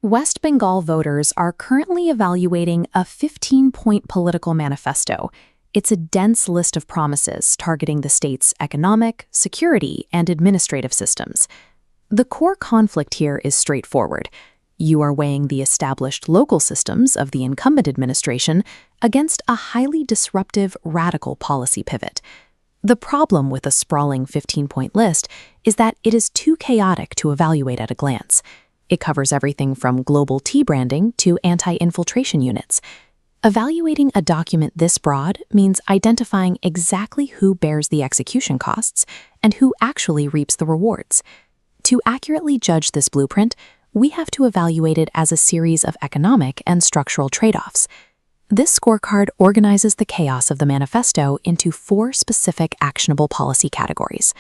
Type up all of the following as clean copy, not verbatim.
West Bengal voters are currently evaluating a 15-point political manifesto. It's a dense list of promises targeting the state's economic, security, and administrative systems. The core conflict here is straightforward. You are weighing the established local systems of the incumbent administration against a highly disruptive, radical policy pivot. The problem with a sprawling 15-point list is that it is too chaotic to evaluate at a glance. It covers everything from global tea branding to anti-infiltration units. Evaluating a document this broad means identifying exactly who bears the execution costs and who actually reaps the rewards. To accurately judge this blueprint, we have to evaluate it as a series of economic and structural trade-offs. This scorecard organizes the chaos of the manifesto into 4 specific actionable policy categories.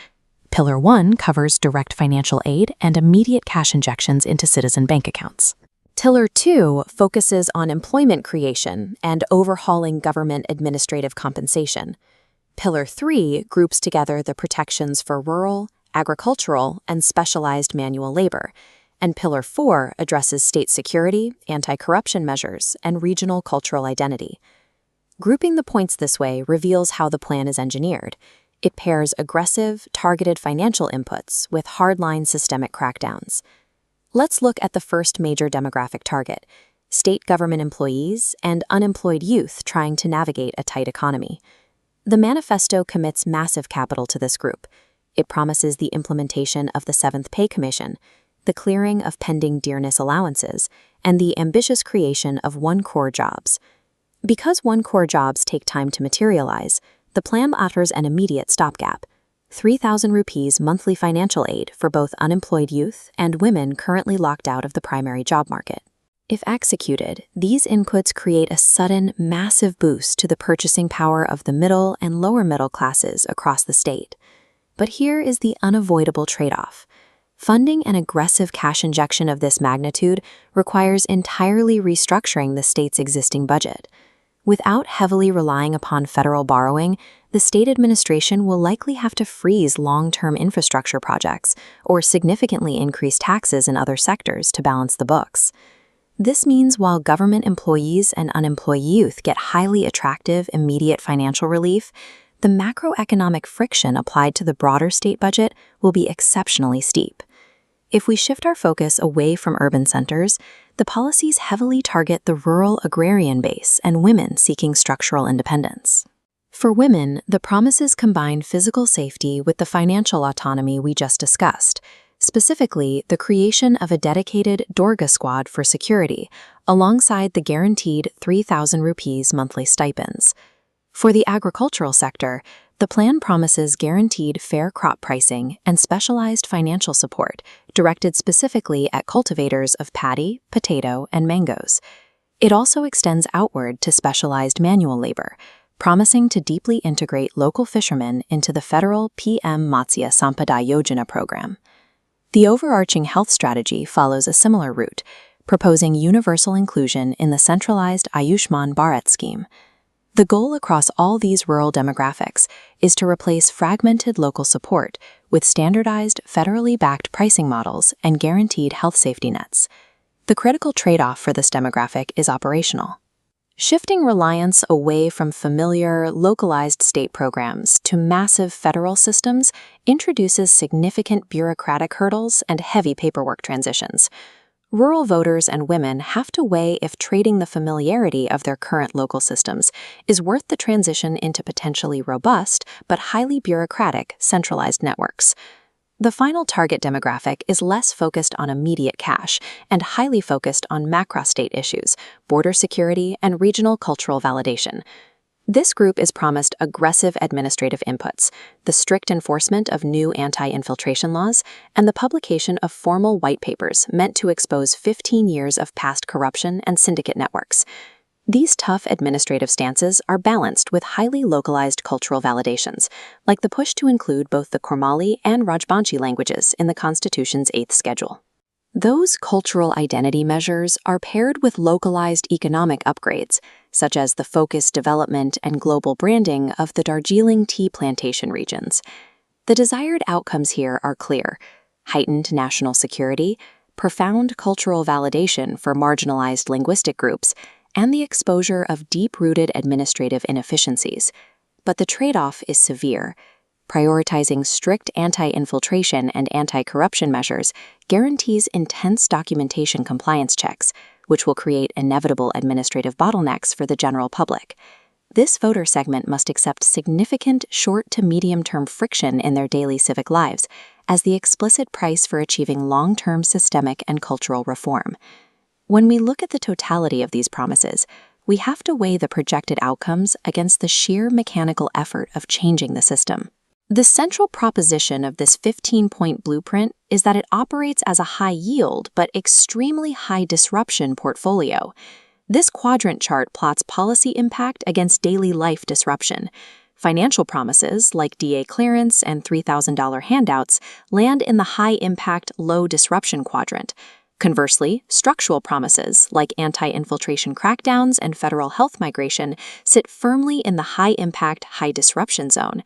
Pillar 1 covers direct financial aid and immediate cash injections into citizen bank accounts. Pillar 2 focuses on employment creation and overhauling government administrative compensation. Pillar 3 groups together the protections for rural, agricultural, and specialized manual labor. And Pillar 4 addresses state security, anti-corruption measures, and regional cultural identity. Grouping the points this way reveals how the plan is engineered. It pairs aggressive, targeted financial inputs with hardline systemic crackdowns. Let's look at the first major demographic target: state government employees and unemployed youth trying to navigate a tight economy. The manifesto commits massive capital to this group. It promises the implementation of the 7th Pay Commission, the clearing of pending Dearness Allowances, and the ambitious creation of One Core jobs. Because One Core jobs take time to materialize, the plan offers an immediate stopgap: 3,000 rupees monthly financial aid for both unemployed youth and women currently locked out of the primary job market. If executed, these inputs create a sudden, massive boost to the purchasing power of the middle and lower middle classes across the state. But here is the unavoidable trade-off. Funding an aggressive cash injection of this magnitude requires entirely restructuring the state's existing budget. Without heavily relying upon federal borrowing, the state administration will likely have to freeze long-term infrastructure projects or significantly increase taxes in other sectors to balance the books. This means while government employees and unemployed youth get highly attractive, immediate financial relief, the macroeconomic friction applied to the broader state budget will be exceptionally steep. If we shift our focus away from urban centers, the policies heavily target the rural agrarian base and women seeking structural independence. For women, the promises combine physical safety with the financial autonomy we just discussed, specifically the creation of a dedicated Durga squad for security, alongside the guaranteed 3,000 rupees monthly stipends. For the agricultural sector, the plan promises guaranteed fair crop pricing and specialized financial support directed specifically at cultivators of paddy, potato, and mangoes. It also extends outward to specialized manual labor, promising to deeply integrate local fishermen into the federal PM Matsya Sampada Yojana program. The overarching health strategy follows a similar route, proposing universal inclusion in the centralized Ayushman Bharat scheme. The goal across all these rural demographics is to replace fragmented local support with standardized, federally backed pricing models and guaranteed health safety nets. The critical trade-off for this demographic is operational. Shifting reliance away from familiar, localized state programs to massive federal systems introduces significant bureaucratic hurdles and heavy paperwork transitions. Rural voters and women have to weigh if trading the familiarity of their current local systems is worth the transition into potentially robust but highly bureaucratic centralized networks. The final target demographic is less focused on immediate cash and highly focused on macro-state issues, border security, and regional cultural validation. This group is promised aggressive administrative inputs, the strict enforcement of new anti-infiltration laws, and the publication of formal white papers meant to expose 15 years of past corruption and syndicate networks. These tough administrative stances are balanced with highly localized cultural validations, like the push to include both the Kormali and Rajbanshi languages in the Constitution's 8th schedule. Those cultural identity measures are paired with localized economic upgrades, such as the focused development and global branding of the Darjeeling tea plantation regions. The desired outcomes here are clear: heightened national security, profound cultural validation for marginalized linguistic groups, and the exposure of deep-rooted administrative inefficiencies. But the trade-off is severe. Prioritizing strict anti-infiltration and anti-corruption measures guarantees intense documentation compliance checks, which will create inevitable administrative bottlenecks for the general public. This voter segment must accept significant short to medium-term friction in their daily civic lives as the explicit price for achieving long-term systemic and cultural reform. When we look at the totality of these promises, we have to weigh the projected outcomes against the sheer mechanical effort of changing the system. The central proposition of this 15-point blueprint is that it operates as a high-yield but extremely high-disruption portfolio. This quadrant chart plots policy impact against daily life disruption. Financial promises, like DA clearance and $3,000 handouts, land in the high-impact, low-disruption quadrant. Conversely, structural promises, like anti-infiltration crackdowns and federal health migration, sit firmly in the high-impact, high-disruption zone.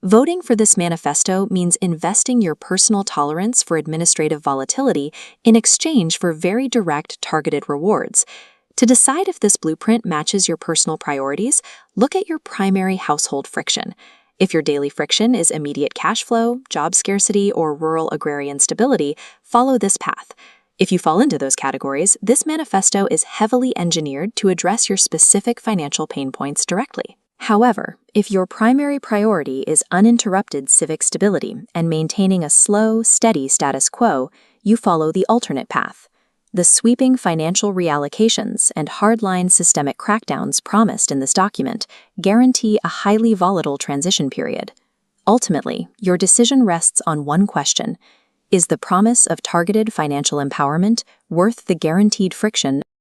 Voting for this manifesto means investing your personal tolerance for administrative volatility in exchange for very direct, targeted rewards. To decide if this blueprint matches your personal priorities, look at your primary household friction. If your daily friction is immediate cash flow, job scarcity, or rural agrarian stability, follow this path. If you fall into those categories, this manifesto is heavily engineered to address your specific financial pain points directly. However, if your primary priority is uninterrupted civic stability and maintaining a slow, steady status quo, you follow the alternate path. The sweeping financial reallocations and hardline systemic crackdowns promised in this document guarantee a highly volatile transition period. Ultimately, your decision rests on one question: is the promise of targeted financial empowerment worth the guaranteed friction